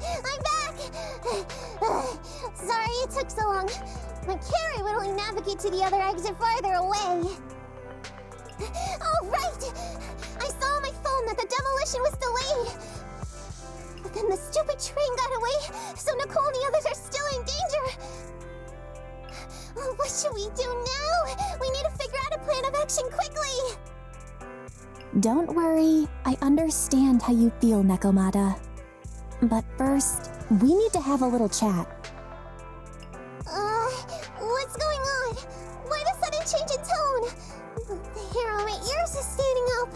I'm back! Sorry it took so long. My carry would only navigate to the other exit farther away. Oh, right! I saw on my phone that the demolition was delayed. But then the stupid train got away, so Nicole and the others are still in danger. Oh, what should we do now? We need to figure out a plan of action quickly! Don't worry, I understand how you feel, Nekomata. But first, we need to have a little chat. What's going on? Why the sudden change in tone? The hair on my ears is standing up.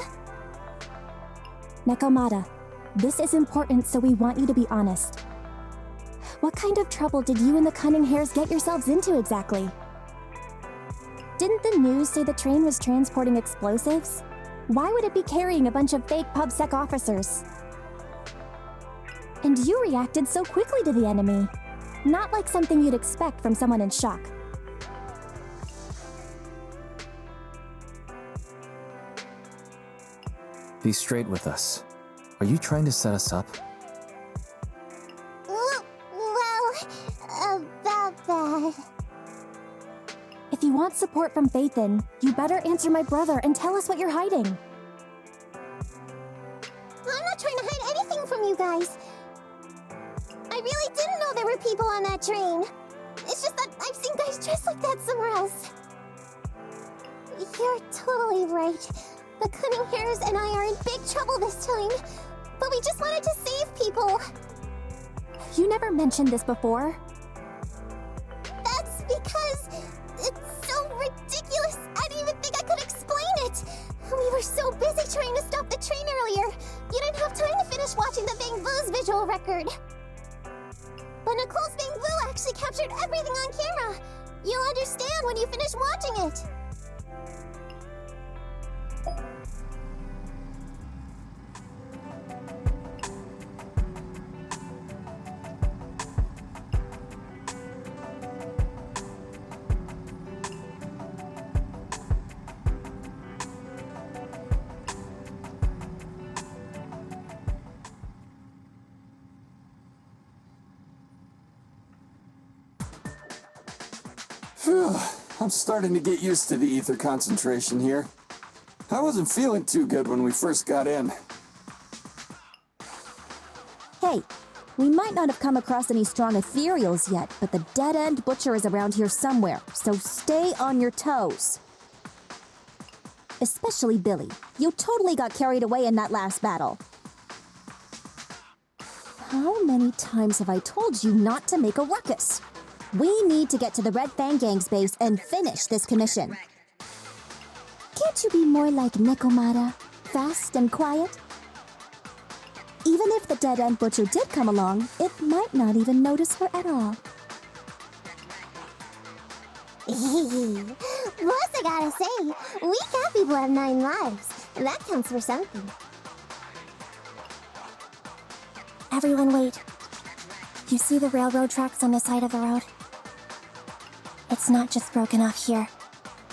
Nekomata, this is important, so we want you to be honest. What kind of trouble did you and the Cunning Hares get yourselves into exactly? Didn't the news say the train was transporting explosives? Why would it be carrying a bunch of fake PubSec officers? And you reacted so quickly to the enemy. Not like something you'd expect from someone in shock. Be straight with us. Are you trying to set us up? About that. If you want support from Phaethon, you better answer my brother and tell us what you're hiding. I'm not trying to hide anything from you guys. I really didn't know there were people on that train. It's just that I've seen guys dressed like that somewhere else. You're totally right. The Cunning Hares and I are in big trouble this time. But we just wanted to save people. You never mentioned this before. That's because it's so ridiculous. I didn't even think I could explain it. We were so busy trying to stop the train earlier. You didn't have time to finish watching the Bang Boo's visual record. But Nicole's Bang Boo actually captured everything on camera. You'll understand when you finish watching it. Phew, I'm starting to get used to the ether concentration here. I wasn't feeling too good when we first got in. Hey, we might not have come across any strong ethereals yet, but the dead-end butcher is around here somewhere, so stay on your toes. Especially Billy. You totally got carried away in that last battle. How many times have I told you not to make a ruckus? We need to get to the Red Fang Gang's base and finish this commission. Can't you be more like Nekomata? Fast and quiet? Even if the dead-end butcher did come along, it might not even notice her at all. Plus, I gotta say, we cat people have 9 lives. That counts for something. Everyone wait. You see the railroad tracks on the side of the road? It's not just broken off here.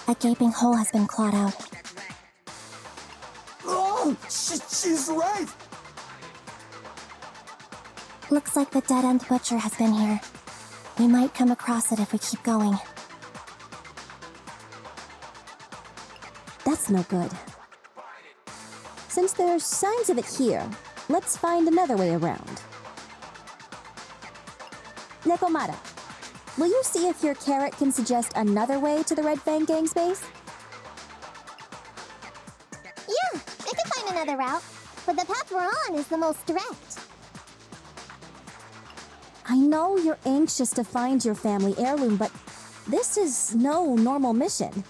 A gaping hole has been clawed out. Oh, she's right! Looks like the dead-end butcher has been here. We might come across it if we keep going. That's no good. Since there's signs of it here, let's find another way around. Nekomata, will you see if your carrot can suggest another way to the Red Fang Gang's base? Yeah, I can find another route, but the path we're on is the most direct. I know you're anxious to find your family heirloom, but this is no normal mission.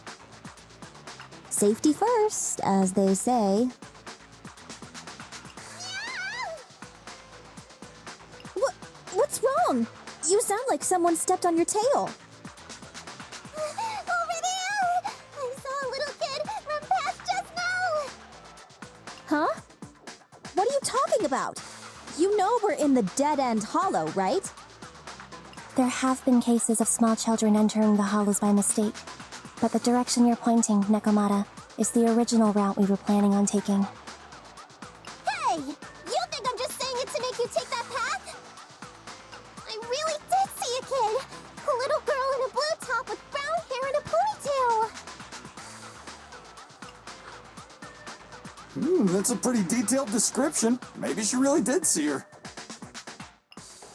Safety first, as they say. What's wrong? You sound like someone stepped on your tail. Over there! I saw a little kid run past just now! Huh? What are you talking about? You know we're in the dead-end hollow, right? There have been cases of small children entering the hollows by mistake, but the direction you're pointing, Nekomata, is the original route we were planning on taking. Hey! You think I'm just saying it to make you take that path? That's a pretty detailed description. Maybe she really did see her.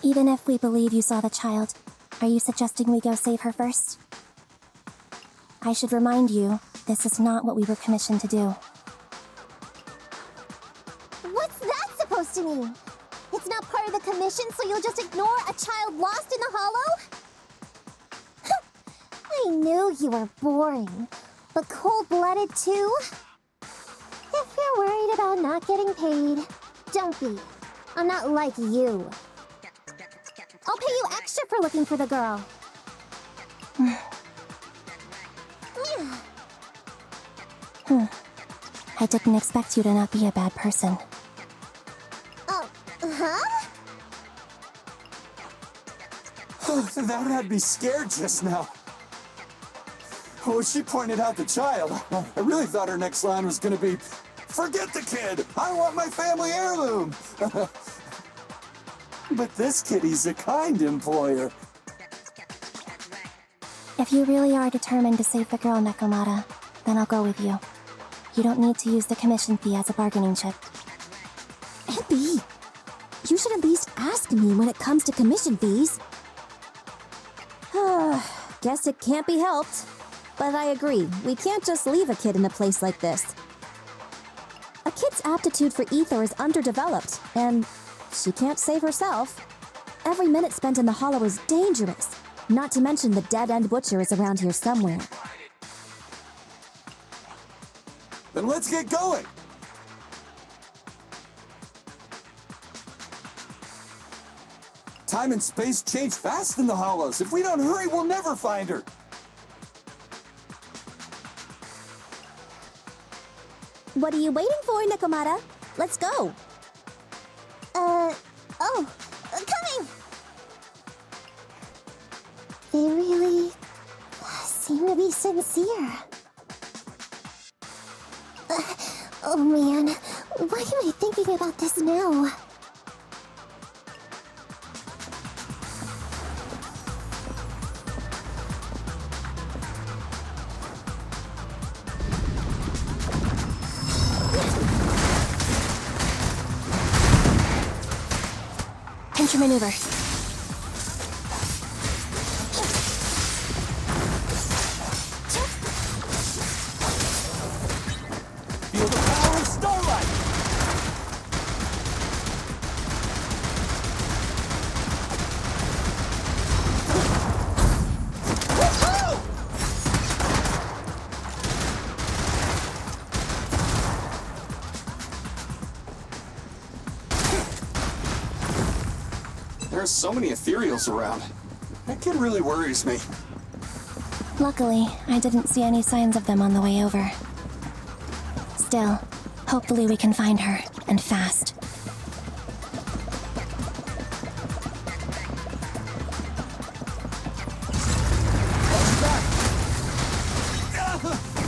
Even if we believe you saw the child, are you suggesting we go save her first? I should remind you, this is not what we were commissioned to do. What's that supposed to mean? It's not part of the commission, so you'll just ignore a child lost in the hollow? I knew you were boring, but cold-blooded too? If you're worried about not getting paid, don't be. I'm not like you. I'll pay you extra for looking for the girl. I didn't expect you to not be a bad person. Oh, huh? That had me scared just now. Oh, she pointed out the child. I really thought her next line was gonna be, "Forget the kid! I want my family heirloom!" But this kitty's a kind employer. If you really are determined to save the girl, Nekomata, then I'll go with you. You don't need to use the commission fee as a bargaining chip. Eppy, you should at least ask me when it comes to commission fees. Guess it can't be helped. But I agree, we can't just leave a kid in a place like this. A kid's aptitude for ether is underdeveloped, and she can't save herself. Every minute spent in the hollow is dangerous, not to mention the dead-end butcher is around here somewhere. Then let's get going! Time and space change fast in the hollows. If we don't hurry, we'll never find her. What are you waiting for, Nekomata? Let's go. Coming! They really seem to be sincere. Oh man, why am I thinking about this now? Pincher maneuver. Feel the power of starlight! There's so many ethereals around. That kid really worries me. Luckily, I didn't see any signs of them on the way over. Still, hopefully we can find her, and fast.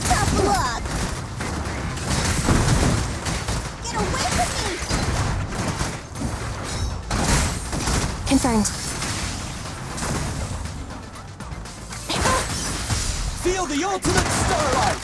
Tough luck! Get away from me! Confirmed. Feel the ultimate starlight!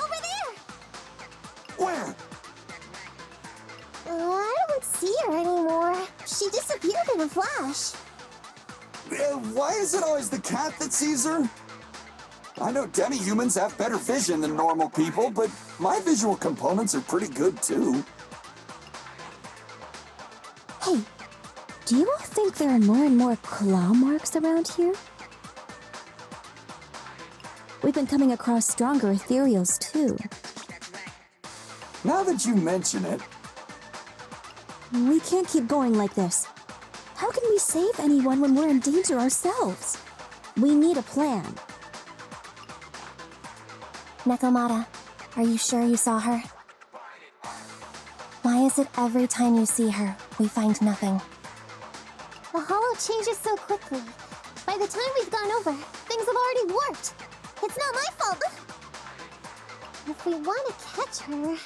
Over there! Where? I don't see her anymore. She disappeared in a flash. Why is it always the cat that sees her? I know demi-humans have better vision than normal people, but my visual components are pretty good too. Hey, do you all think there are more and more claw marks around here? We've been coming across stronger ethereals too. Now that you mention it, We can't keep going like this. How can we save anyone when we're in danger ourselves? We need a plan. Nekomata, are you sure you saw her? Why is it every time you see her, we find nothing? The hollow changes so quickly. By the time we've gone over, things have already warped. It's not my fault. If we want to catch her,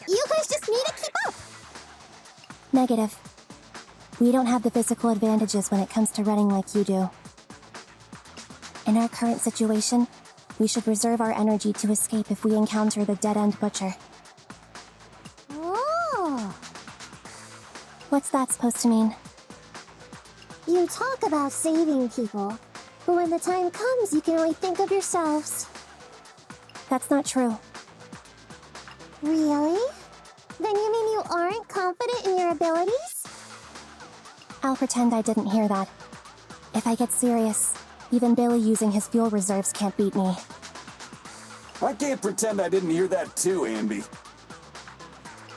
you guys just need to keep up. Negative. We don't have the physical advantages when it comes to running like you do. In our current situation, we should reserve our energy to escape if we encounter the dead-end butcher. Oh. What's that supposed to mean? You talk about saving people, but when the time comes, you can only think of yourselves. That's not true. Really? Then you mean you aren't confident in your abilities? I'll pretend I didn't hear that. If I get serious, even Billy using his fuel reserves can't beat me. I can't pretend I didn't hear that too, Ambi.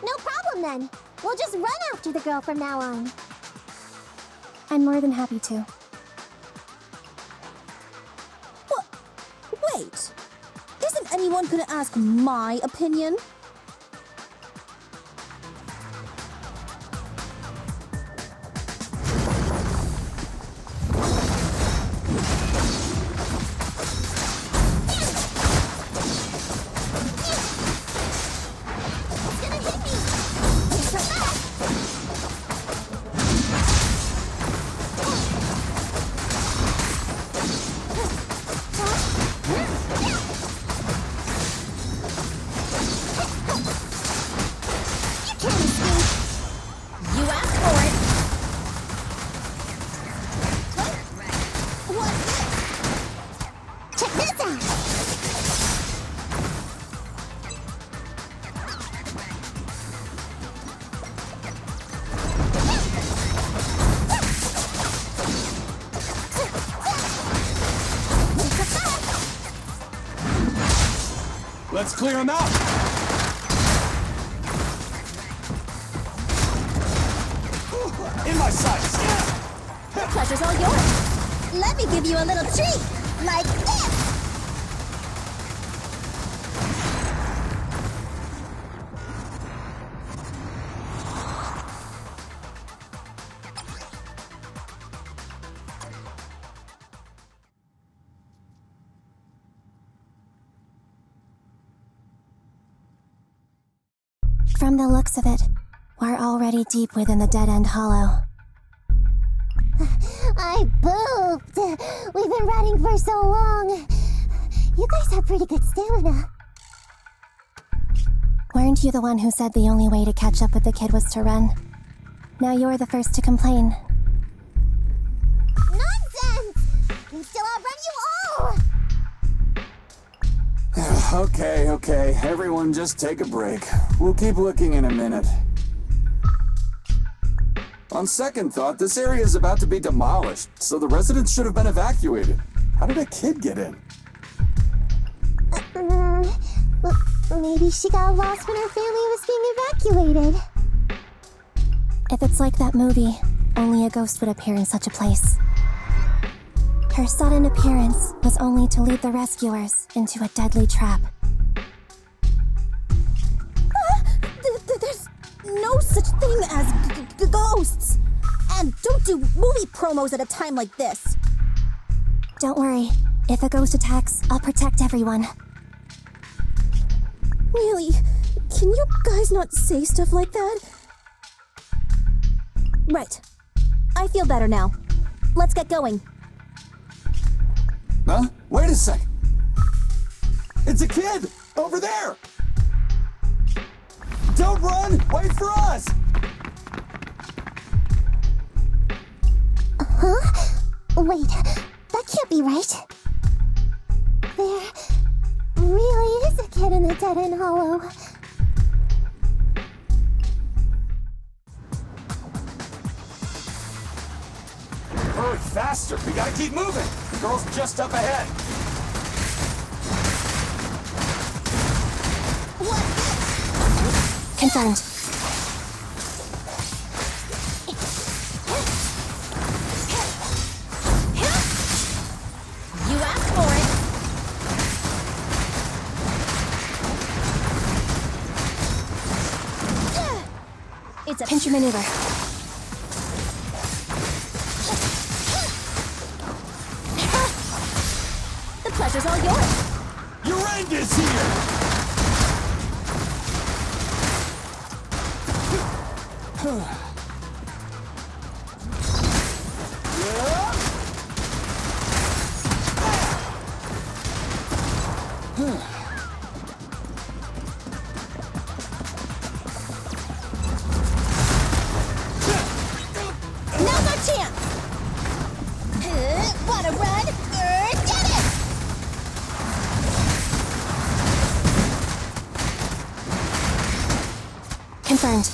No problem then. We'll just run after the girl from now on. I'm more than happy to. What? Wait. Isn't anyone gonna ask my opinion? Let's clear him out! In my sights! The pleasure's all yours. Let me give you a little treat, like this. From the looks of it, we're already deep within the dead-end hollow. I pooped. We've been running for so long. You guys have pretty good stamina. Weren't you the one who said the only way to catch up with the kid was to run? Now you're the first to complain. Nonsense! We still outrun you all! Okay. Everyone just take a break. We'll keep looking in a minute. On second thought, this area is about to be demolished, so the residents should have been evacuated. How did a kid get in? Maybe she got lost when her family was being evacuated. If it's like that movie, only a ghost would appear in such a place. Her sudden appearance was only to lead the rescuers into a deadly trap. There's no such thing as ghosts. And don't do movie promos at a time like this. Don't worry. If a ghost attacks, I'll protect everyone. Really? Can you guys not say stuff like that? Right. I feel better now. Let's get going. Huh? Wait a sec. It's a kid! Over there! Don't run! Wait for us! Huh? Wait, that can't be right. There really is a kid in the dead-end hollow. Hurry, faster! We gotta keep moving! The girl's just up ahead! Confirmed. to Pinch your maneuver. The pleasure's all yours. Your end is here! Now's our chance! Wanna run? Get it! Confirmed.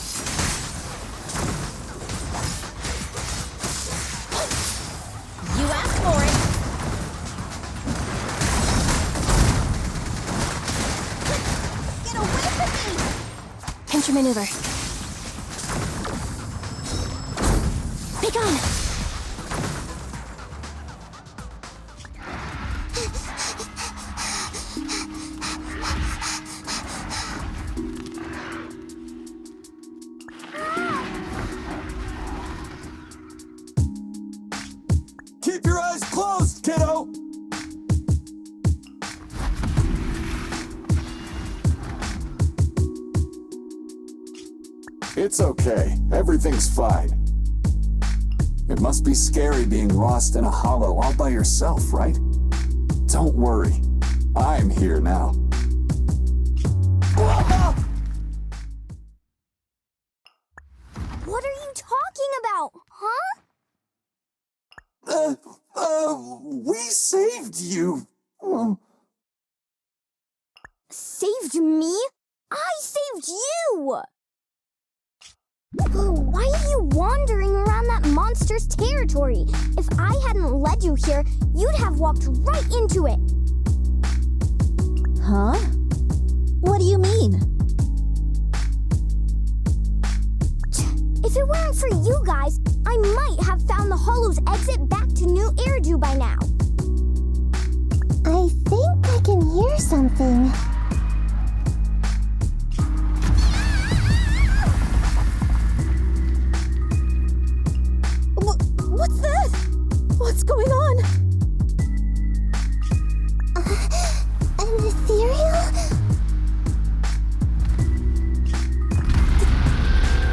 You asked for it. Get away from me! Pinch your maneuver. Be gone! Keep your eyes closed, kiddo! It's okay. Everything's fine. It must be scary being lost in a hollow all by yourself, right? Don't worry. I'm here now. What are you talking about, huh? We saved you. Saved me? I saved you! Why are you wandering around that monster's territory? If I hadn't led you here, you'd have walked right into it. Huh? What do you mean? If it weren't for you guys, I might have found the Hollow's exit back to New Eridu by now. I think I can hear something. What's that? What's going on? An ethereal?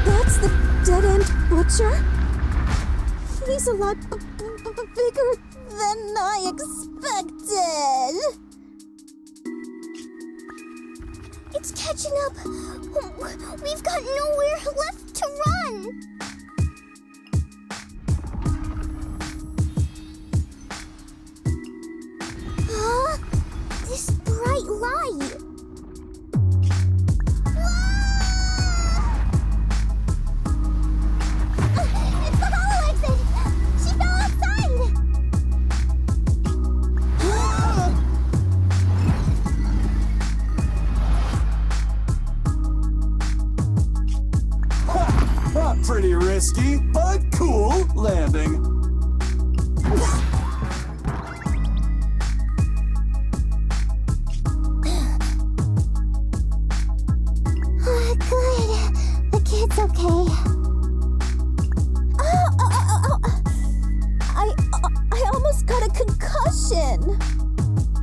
That's the dead-end butcher? He's a lot bigger than I expected. It's catching up. We've got nowhere left to run. Huh? This bright light. It's the hollow exit. She fell outside. Pretty risky, but cool landing. Good. The kid's okay. I almost got a concussion.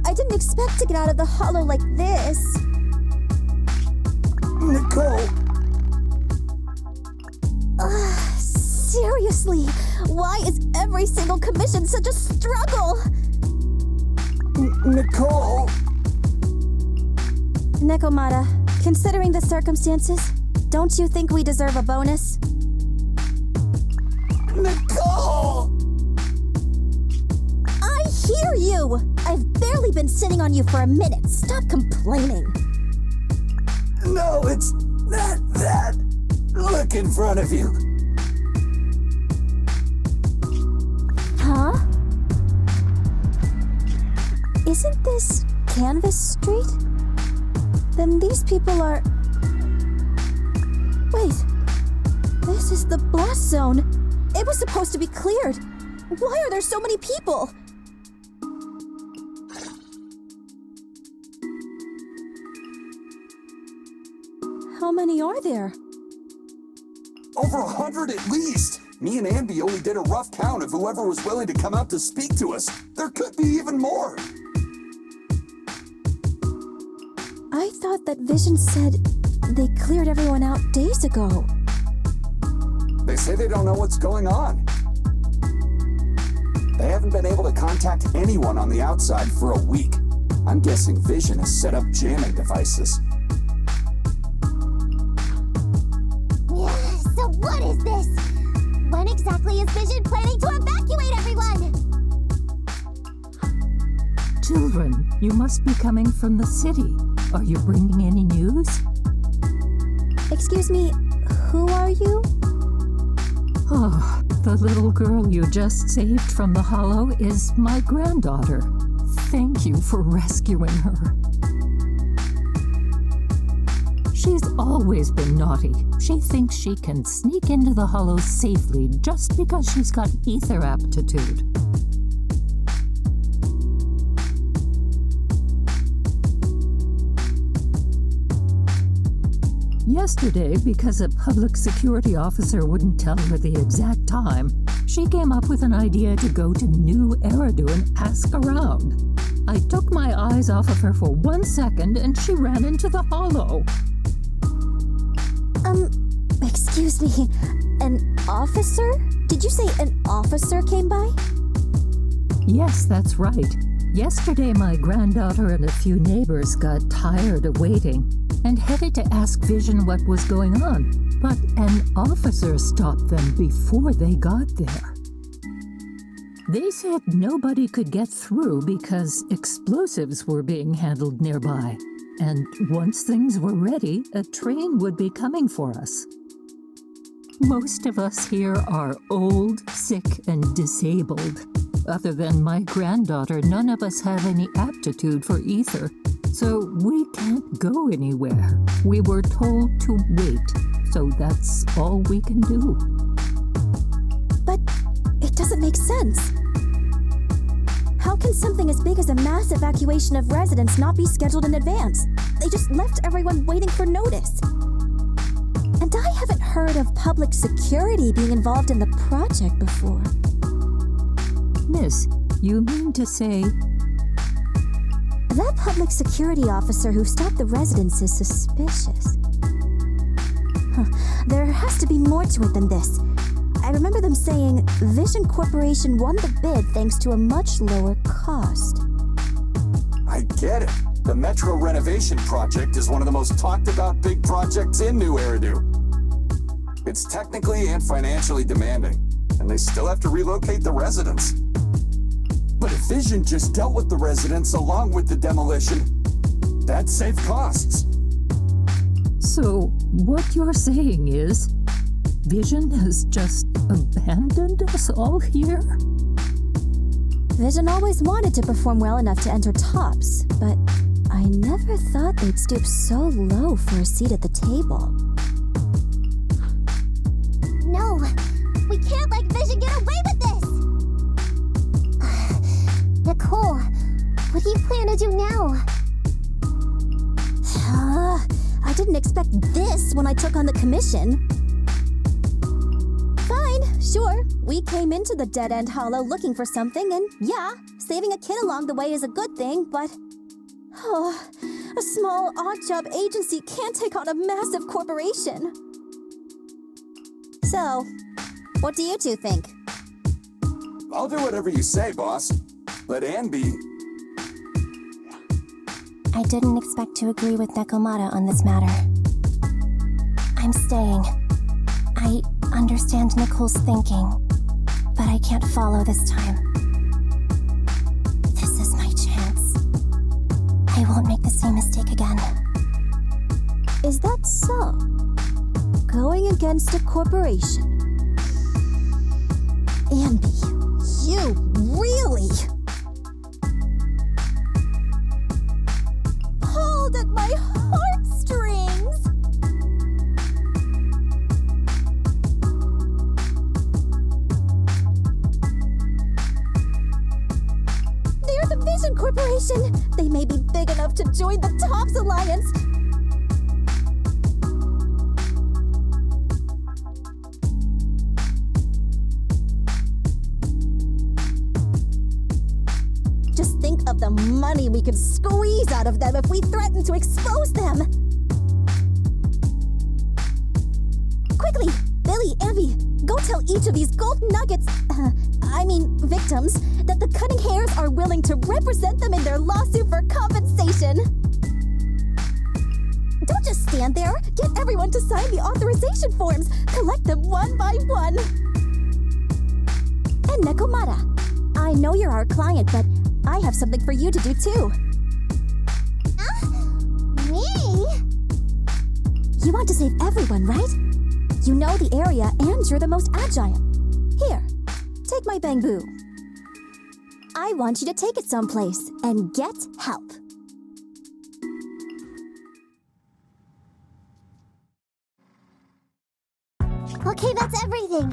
I didn't expect to get out of the hollow like this. Nicole, Seriously, why is every single commission such a struggle? Nicole. Nekomata, considering the circumstances, don't you think we deserve a bonus? Nicole! I hear you! I've barely been sitting on you for a minute. Stop complaining. No, it's not that. Look in front of you. Huh? Isn't this Canvas Street? Then these people are... Wait. This is the blast zone. It was supposed to be cleared. Why are there so many people? How many are there? over 100 at least. Me and Ambi only did a rough count of whoever was willing to come out to speak to us. There could be even more. I thought that Vision said they cleared everyone out days ago. They say they don't know what's going on. They haven't been able to contact anyone on the outside for a week. I'm guessing Vision has set up jamming devices. So what is this? When exactly is Vision planning to evacuate everyone? Children, you must be coming from the city. Are you bringing any news? Excuse me, who are you? Oh, the little girl you just saved from the hollow is my granddaughter. Thank you for rescuing her. She's always been naughty. She thinks she can sneak into the hollow safely just because she's got ether aptitude. Yesterday, because a public security officer wouldn't tell her the exact time, she came up with an idea to go to New Eridu and ask around. I took my eyes off of her for 1 second and she ran into the hollow. Excuse me, an officer? Did you say an officer came by? Yes, that's right. Yesterday, my granddaughter and a few neighbors got tired of waiting and headed to ask Vision what was going on, but an officer stopped them before they got there. They said nobody could get through because explosives were being handled nearby, and once things were ready, a train would be coming for us. Most of us here are old, sick, and disabled. Other than my granddaughter, none of us have any aptitude for ether, so we can't go anywhere. We were told to wait, so that's all we can do. But it doesn't make sense. How can something as big as a mass evacuation of residents not be scheduled in advance? They just left everyone waiting for notice. And I haven't heard of public security being involved in the project before. Miss, you mean to say... That public security officer who stopped the residents is suspicious. There has to be more to it than this. I remember them saying Vision Corporation won the bid thanks to a much lower cost. I get it. The Metro renovation project is one of the most talked about big projects in New Eridu. It's technically and financially demanding, and they still have to relocate the residents. But if Vision just dealt with the residents along with the demolition, that'd save costs. So, what you're saying is, Vision has just abandoned us all here? Vision always wanted to perform well enough to enter tops, but I never thought they'd stoop so low for a seat at the table. No, we can't let Vision get away with this! Nicole, what do you plan to do now? I didn't expect this when I took on the commission. Fine, sure. We came into the dead-end hollow looking for something, and yeah, saving a kid along the way is a good thing, but... a small odd-job agency can't take on a massive corporation. So, what do you two think? I'll do whatever you say, boss. Let Anne be. I didn't expect to agree with Nekomata on this matter. I'm staying. I understand Nicole's thinking, but I can't follow this time. This is my chance. I won't make the same mistake again. Is that so? Going against a corporation? Andy, you really... pulled at my heartstrings! They're the Vision Corporation! They may be big enough to join the Tops Alliance, money we could squeeze out of them if we threatened to expose them. Quickly, Billy, Evie, go tell each of these gold nuggets, victims, that the cunning hares are willing to represent them in their lawsuit for compensation. Don't just stand there. Get everyone to sign the authorization forms. Collect them one by one. And Nekomata, I know you're our client, but I have something for you to do too. Me? You want to save everyone, right? You know the area and you're the most agile. Here, take my bamboo. I want you to take it someplace and get help. Okay, that's everything.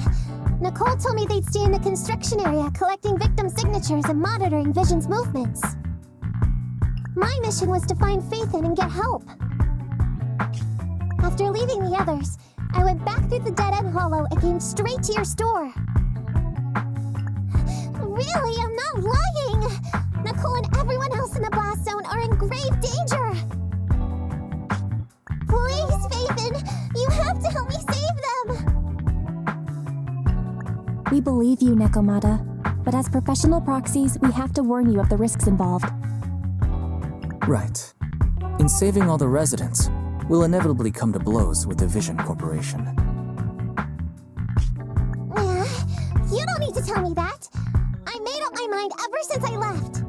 Nicole told me they'd stay in the construction area, collecting victim signatures and monitoring Vision's movements. My mission was to find Faithin and get help. After leaving the others, I went back through the dead-end hollow and came straight to your store. Really, I'm not lying! Nicole and everyone else in the blast zone are in grave danger! Please, Faithin, you have to help me save them! We believe you, Nekomata, but as professional proxies, we have to warn you of the risks involved. Right. In saving all the residents, we'll inevitably come to blows with the Vision Corporation. You don't need to tell me that. I made up my mind ever since I left.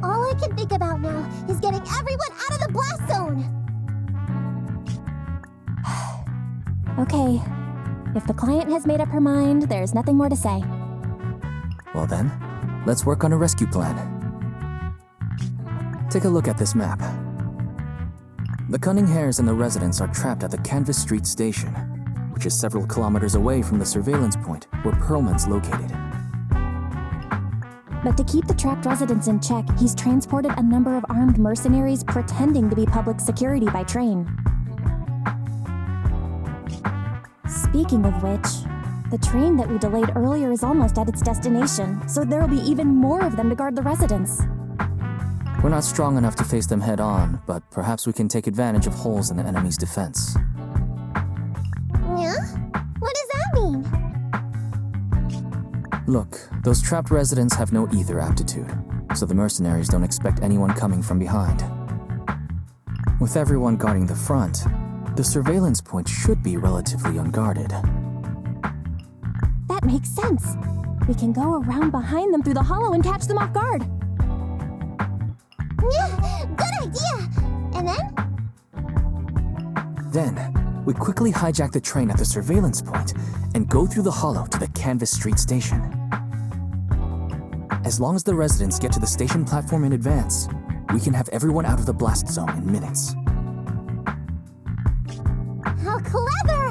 All I can think about now is getting everyone out of the blast zone. Okay. If the client has made up her mind, there's nothing more to say. Well then, let's work on a rescue plan. Take a look at this map. The cunning hares and the residents are trapped at the Canvas Street station, which is several kilometers away from the surveillance point where Perlman's located. But to keep the trapped residents in check, he's transported a number of armed mercenaries pretending to be public security by train. Speaking of which, the train that we delayed earlier is almost at its destination, so there'll be even more of them to guard the residents. We're not strong enough to face them head on, but perhaps we can take advantage of holes in the enemy's defense. Yeah? What does that mean? Look, those trapped residents have no ether aptitude, so the mercenaries don't expect anyone coming from behind. With everyone guarding the front, the surveillance point should be relatively unguarded. That makes sense. We can go around behind them through the hollow and catch them off guard. Yeah, good idea! And then? Then, we quickly hijack the train at the surveillance point and go through the hollow to the Canvas Street station. As long as the residents get to the station platform in advance, we can have everyone out of the blast zone in minutes. How clever!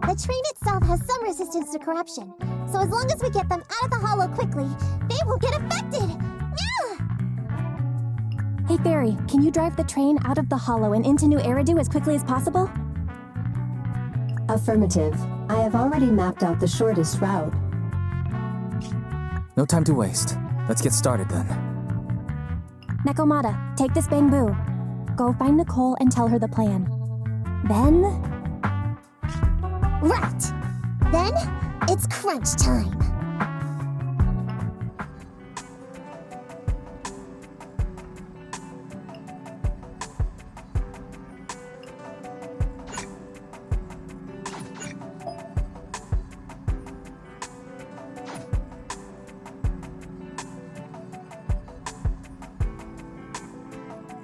The train itself has some resistance to corruption, so as long as we get them out of the hollow quickly, they won't get affected! Yeah! Hey Fairy, can you drive the train out of the hollow and into New Eridu as quickly as possible? Affirmative. I have already mapped out the shortest route. No time to waste. Let's get started then. Nekomata, take this bamboo. Go find Nicole and tell her the plan. Then... Right! Then, it's crunch time.